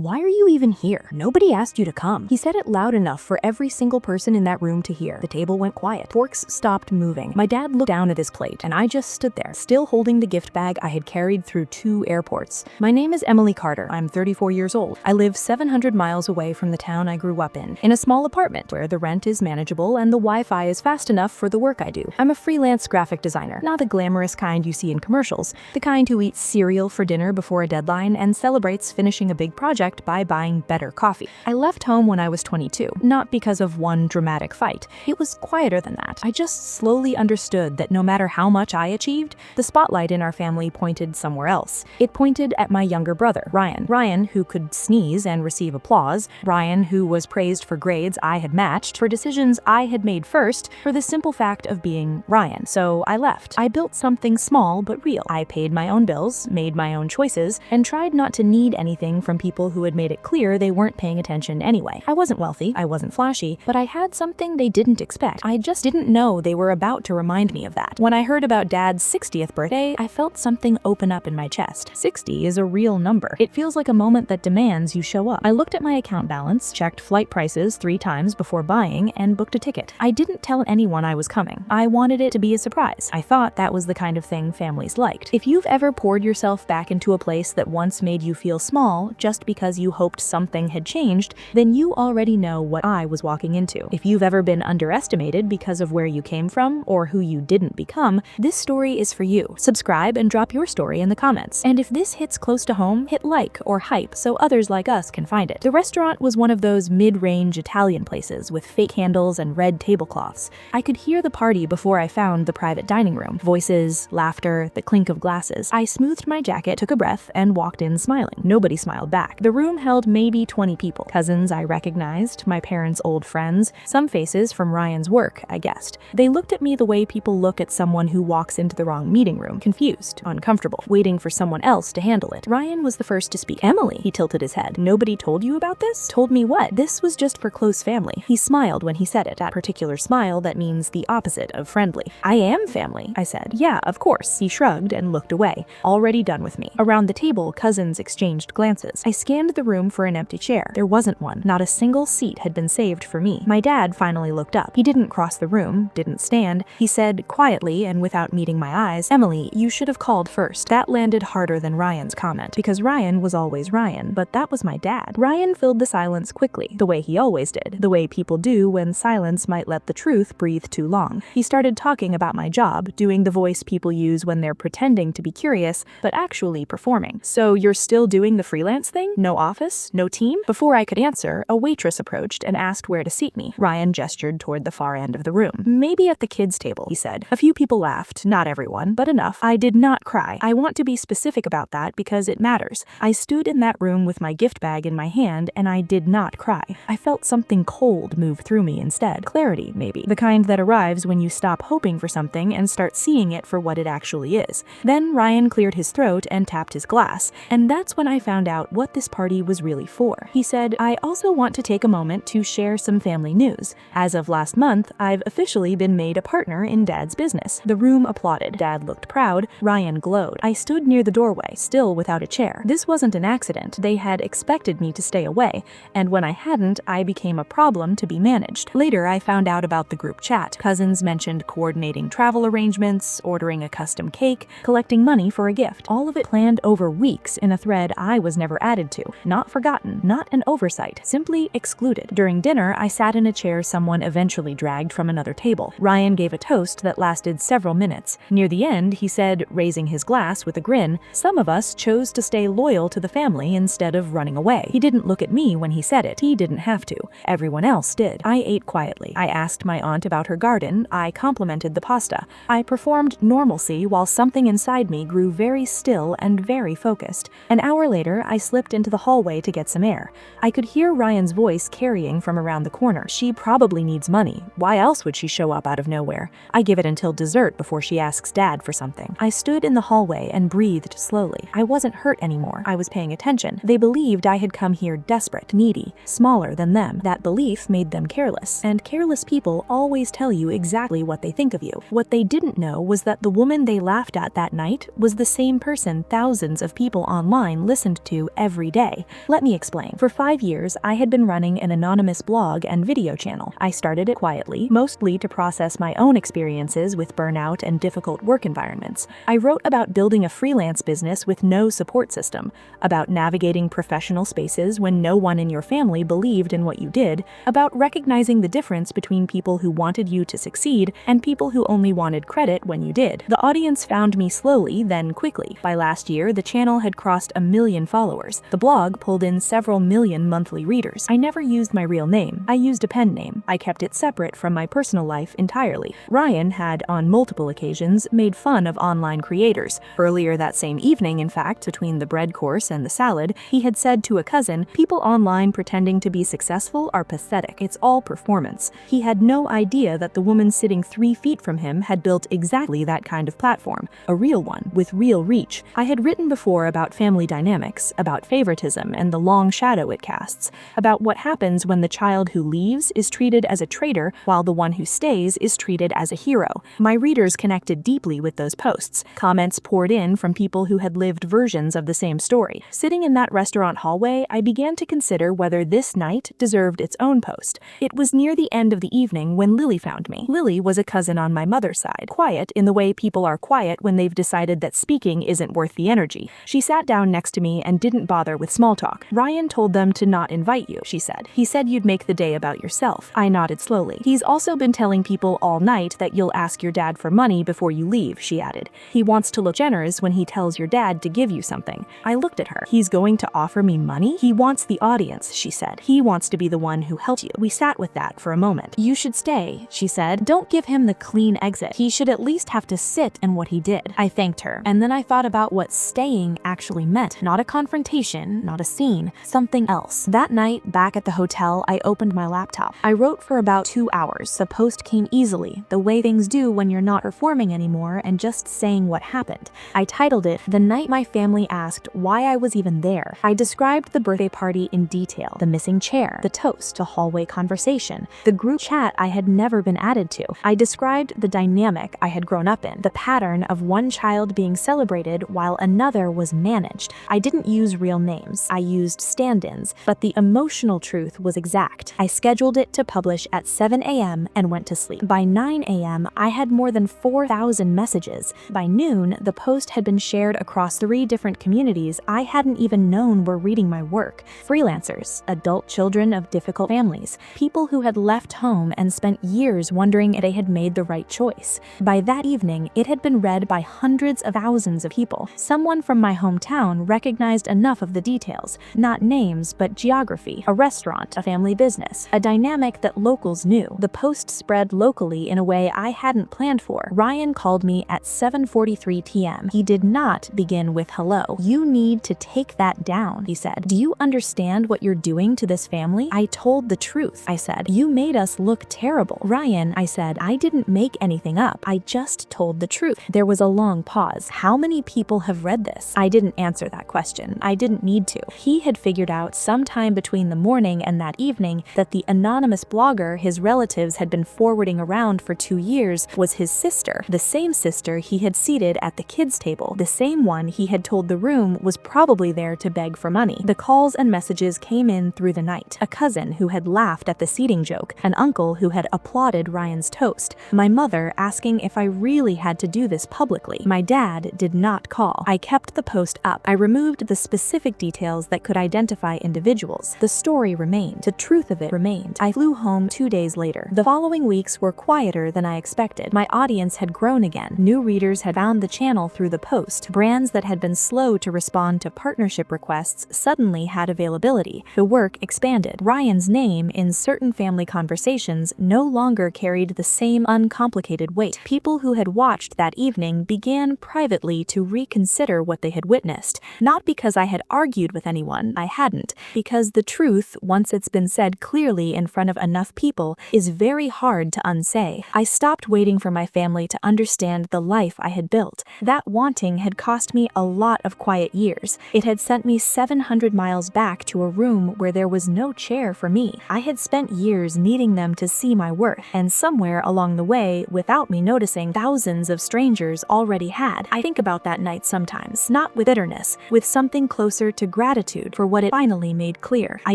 why are you even here? Nobody asked you to come." He said it loud enough for every single person in that room to hear. The table went quiet. Forks stopped moving. My dad looked down at his plate, and I just stood there, still holding the gift bag I had carried through 2 airports. "My name is Emily Carter. I'm 34 years old. I live 700 miles away from the town I grew up in a small apartment where the rent is manageable and the Wi-Fi is fast enough for the work I do. I'm a freelance graphic designer, not the glamorous kind you see in commercials, the kind who eats cereal for dinner before a deadline and celebrates finishing a big project by buying better coffee. I left home when I was 22, not because of one dramatic fight. It was quieter than that. I just slowly understood that no matter how much I achieved, the spotlight in our family pointed somewhere else. It pointed at my younger brother, Ryan. Ryan, who could sneeze and receive applause. Ryan, who was praised for grades I had matched, for decisions I had made first, for the simple fact of being Ryan. So I left. I built something small but real. I paid my own bills, made my own choices, and tried not to need anything from people who had made it clear they weren't paying attention anyway. I wasn't wealthy, I wasn't flashy, but I had something they didn't expect. I just didn't know they were about to remind me of that. When I heard about Dad's 60th birthday, I felt something open up in my chest. 60 is a real number. It feels like a moment that demands you show up. I looked at my account balance, checked flight prices 3 times before buying, and booked a ticket. I didn't tell anyone I was coming. I wanted it to be a surprise. I thought that was the kind of thing families liked. If you've ever poured yourself back into a place that once made you feel small just because you hoped something had changed, then you already know what I was walking into. If you've ever been underestimated because of where you came from or who you didn't become, this story is for you. Subscribe and drop your story in the comments. And if this hits close to home, hit like or hype so others like us can find it. The restaurant was one of those mid-range Italian places with fake handles and red tablecloths. I could hear the party before I found the private dining room. Voices, laughter, the clink of glasses. I smoothed my jacket, took a breath, and walked in smiling. Nobody smiled back. The room held maybe 20 people. Cousins I recognized, my parents' old friends, some faces from Ryan's work, I guessed. They looked at me the way people look at someone who walks into the wrong meeting room, confused, uncomfortable, waiting for someone else to handle it. Ryan was the first to speak. "Emily," he tilted his head. "Nobody told you about this?" "Told me what?" "This was just for close family." He smiled when he said it, that particular smile that means the opposite of friendly. "I am family," I said. "Yeah, of course." He shrugged and looked away, already done with me. Around the table, cousins exchanged glances. I scanned the room for an empty chair. There wasn't one. Not a single seat had been saved for me. My dad finally looked up. He didn't cross the room, didn't stand. He said quietly and without meeting my eyes, "Emily, you should have called first." That landed harder than Ryan's comment, because Ryan was always Ryan, but that was my dad. Ryan filled the silence quickly, the way he always did, the way people do when silence might let the truth breathe too long. He started talking about my job, doing the voice people use when they're pretending to be curious, but actually performing. "So you're still doing the freelance thing? No office? No team?" Before I could answer, a waitress approached and asked where to seat me. Ryan gestured toward the far end of the room. "Maybe at the kids' table," he said. A few people laughed, not everyone, but enough. I did not cry. I want to be specific about that because it matters. I stood in that room with my gift bag in my hand, and I did not cry. I felt something cold move through me instead. Clarity, maybe. The kind that arrives when you stop hoping for something and start seeing it for what it actually is. Then Ryan cleared his throat and tapped his glass, and that's when I found out what this party was really for. He said, "I also want to take a moment to share some family news. As of last month, I've officially been made a partner in Dad's business." The room applauded. Dad looked proud. Ryan glowed. I stood near the doorway, still without a chair. This wasn't an accident. They had expected me to stay away, and when I hadn't, I became a problem to be managed. Later, I found out about the group chat. Cousins mentioned coordinating travel arrangements, ordering a custom cake, collecting money for a gift. All of it planned over weeks in a thread I was never added to. Not forgotten, not an oversight, simply excluded. During dinner, I sat in a chair someone eventually dragged from another table. Ryan gave a toast that lasted several minutes. Near the end, he said, raising his glass with a grin, "Some of us chose to stay loyal to the family instead of running away." He didn't look at me when he said it. He didn't have to. Everyone else did. I ate quietly. I asked my aunt about her garden. I complimented the pasta. I performed normalcy while something inside me grew very still and very focused. An hour later, I slipped into the hallway to get some air. I could hear Ryan's voice carrying from around the corner. "She probably needs money. Why else would she show up out of nowhere? I give it until dessert before she asks Dad for something." I stood in the hallway and breathed slowly. I wasn't hurt anymore. I was paying attention. They believed I had come here desperate, needy, smaller than them. That belief made them careless, and careless people always tell you exactly what they think of you. What they didn't know was that the woman they laughed at that night was the same person thousands of people online listened to every day. say. Let me explain. For 5 years, I had been running an anonymous blog and video channel. I started it quietly, mostly to process my own experiences with burnout and difficult work environments. I wrote about building a freelance business with no support system, about navigating professional spaces when no one in your family believed in what you did, about recognizing the difference between people who wanted you to succeed and people who only wanted credit when you did. The audience found me slowly, then quickly. By last year, the channel had crossed 1 million followers. The blog pulled in several million monthly readers. I never used my real name. I used a pen name. I kept it separate from my personal life entirely. Ryan had, on multiple occasions, made fun of online creators. Earlier that same evening, in fact, between the bread course and the salad, he had said to a cousin, "People online pretending to be successful are pathetic. It's all performance." He had no idea that the woman sitting 3 feet from him had built exactly that kind of platform, a real one, with real reach. I had written before about family dynamics, about favoritism and the long shadow it casts, about what happens when the child who leaves is treated as a traitor while the one who stays is treated as a hero. My readers connected deeply with those posts. Comments poured in from people who had lived versions of the same story. Sitting in that restaurant hallway, I began to consider whether this night deserved its own post. It was near the end of the evening when Lily found me. Lily was a cousin on my mother's side, quiet in the way people are quiet when they've decided that speaking isn't worth the energy. She sat down next to me and didn't bother with small talk. "Ryan told them to not invite you," she said. "He said you'd make the day about yourself." I nodded slowly. "He's also been telling people all night that you'll ask your dad for money before you leave," she added. "He wants to look generous when he tells your dad to give you something." I looked at her. "He's going to offer me money?" "He wants the audience," she said. "He wants to be the one who helps you." We sat with that for a moment. "You should stay," she said. "Don't give him the clean exit. He should at least have to sit in what he did." I thanked her, and then I thought about what staying actually meant. Not a confrontation, not a scene, something else. That night, back at the hotel, I opened my laptop. I wrote for about 2 hours. The post came easily, the way things do when you're not performing anymore and just saying what happened. I titled it, "The Night My Family Asked Why I Was Even There." I described the birthday party in detail, the missing chair, the toast, the hallway conversation, the group chat I had never been added to. I described the dynamic I had grown up in, the pattern of one child being celebrated while another was managed. I didn't use real names. I used stand-ins, but the emotional truth was exact. I scheduled it to publish at 7 a.m. and went to sleep. By 9 a.m., I had more than 4,000 messages. By noon, the post had been shared across 3 different communities I hadn't even known were reading my work. Freelancers, adult children of difficult families, people who had left home and spent years wondering if they had made the right choice. By that evening, it had been read by hundreds of thousands of people. Someone from my hometown recognized enough of the details, not names, but geography, a restaurant, a family business, a dynamic that locals knew. The post spread locally in a way I hadn't planned for. Ryan called me at 7:43 p.m. He did not begin with hello. "You need to take that down," he said. "Do you understand what you're doing to this family?" I told the truth. I said, "You made us look terrible." "Ryan," I said, "I didn't make anything up. I just told the truth." There was a long pause. "How many people have read this?" I didn't answer that question. I didn't need to. He had figured out sometime between the morning and that evening that the anonymous blogger his relatives had been forwarding around for 2 years was his sister, the same sister he had seated at the kids' table, the same one he had told the room was probably there to beg for money. The calls and messages came in through the night. A cousin who had laughed at the seating joke, an uncle who had applauded Ryan's toast, my mother asking if I really had to do this publicly. My dad did not call. I kept the post up. I removed the specific details that could identify individuals. The story remained. The truth of it remained. I flew home 2 days later. The following weeks were quieter than I expected. My audience had grown again. New readers had found the channel through the post. Brands that had been slow to respond to partnership requests suddenly had availability. The work expanded. Ryan's name in certain family conversations no longer carried the same uncomplicated weight. People who had watched that evening began privately to reconsider what they had witnessed. Not because I had argued with anyone, I hadn't. Because the truth, once it's been said clearly in front of enough people, is very hard to unsay. I stopped waiting for my family to understand the life I had built. That wanting had cost me a lot of quiet years. It had sent me 700 miles back to a room where there was no chair for me. I had spent years needing them to see my worth, and somewhere along the way, without me noticing, thousands of strangers already had. I think about that night sometimes, not with bitterness, with something closer to gratitude. gratitude for what it finally made clear. I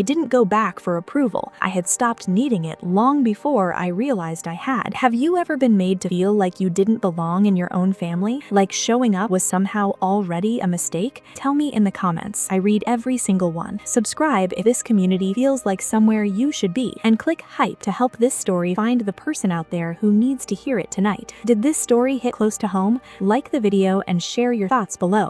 didn't go back for approval. I had stopped needing it long before I realized I had. Have you ever been made to feel like you didn't belong in your own family? Like showing up was somehow already a mistake? Tell me in the comments. I read every single one. Subscribe if this community feels like somewhere you should be, and click hype to help this story find the person out there who needs to hear it tonight. Did this story hit close to home? Like the video and share your thoughts below.